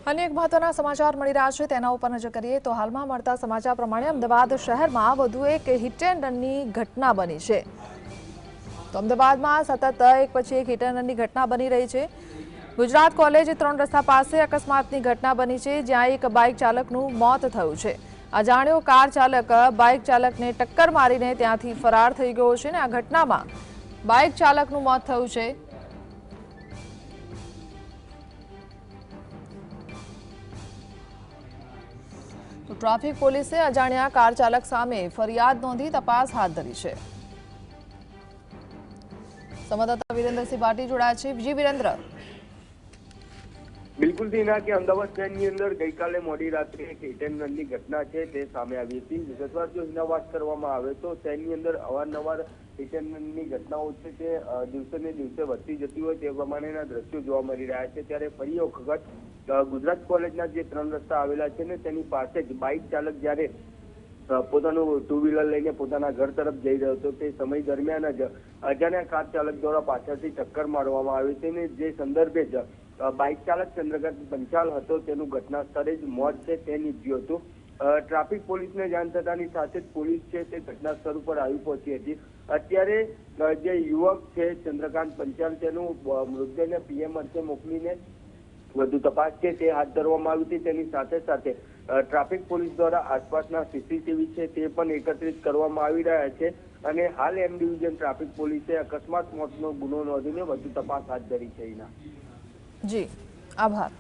अन्य एक महत्वना समाचार मળી રહ્યા છે તેના ઉપર નજર કરીએ તો હાલમાં મળતા સમાચાર પ્રમાણે અમદાવાદ શહેરમાં વધુ એક હિટ એન્ડ રનની ઘટના બની છે। તો અમદાવાદમાં સતત એક પછી એક હિટ એન્ડ રનની ઘટના બની રહી છે। ગુજરાત કોલેજ 3 રસ્તા પાસે અકસ્માતની ઘટના બની છે જ્યાં એક બાઇક ચાલકનું મોત થયું છે। અજાણ્યો કાર ચાલક બાઇક ચાલકને ટક્કર મારીને ત્યાંથી ફરાર થઈ ગયો છે અને આ ઘટનામાં બાઇક ચાલકનું મોત થયું છે। तो ट्राफिक पोलीसे अजाण्या कार चालक सामे फरियाद नोंधी तपास हाथ धरी है। संवाददाता वीरेन्द्र सिंह भाटी जोड़ाया है। जी वीरेन्द्र। बिल्कुल दीना के अमदावाद शहर अंदर गई काले मोडी रात्रे एक हिट एंड रन की घटना है ते सामे आई थी। विगतवार जो हिना बात करवामां आवे तो शहर अंदर अवारनवार हिट एंड रन की घटनाओं छे ते दिवसे ने दिवसे वधती जती होय ते प्रमाणेना दृश्यो जोवा मळी रह्या छे। त्यारे फरी एक वखत गुजरात कॉलेजना जे 3 रस्ता आवेला छे ने तेनी पासे ज बाइक चालक ज्यारे પોતાનું ટુ વ્હીલર લઈને પોતાના ઘર તરફ જઈ રહ્યો હતો તે સમય દરમિયાન જ અજાણ્યા કાર ચાલક દ્વારા પાછળથી ટક્કર મારવામાં આવી છે ને જે સંદર્ભે જ બાઇક ચાલક ચંદ્રકાંત પંચાલ હતો તેનું ઘટના સ્થળે જ મોત છે તે નીપજ્યું હતું। ટ્રાફિક પોલીસને જાણ થતાની સાથે જ પોલીસ છે તે ઘટના સ્થળ ઉપર આવી પહોંચી હતી। અત્યારે જે યુવક છે ચંદ્રકાંત પંચાલ તેનું મૃતદેહને પીએમ અર્થે મોકલીને વધુ તપાસ છે તે હાથ ધરવામાં આવી હતી। તેની સાથે સાથે ટ્રાફિક પોલીસ દ્વારા આસપાસના સીસીટીવી છે તે પણ એકત્રિત કરવામાં આવી રહ્યા છે અને હાલ એમ ડિવિઝન ટ્રાફિક પોલીસે અકસ્માત મોતનો ગુનો નોંધીને વધુ તપાસ હાથ ધરી છે। जी आभार।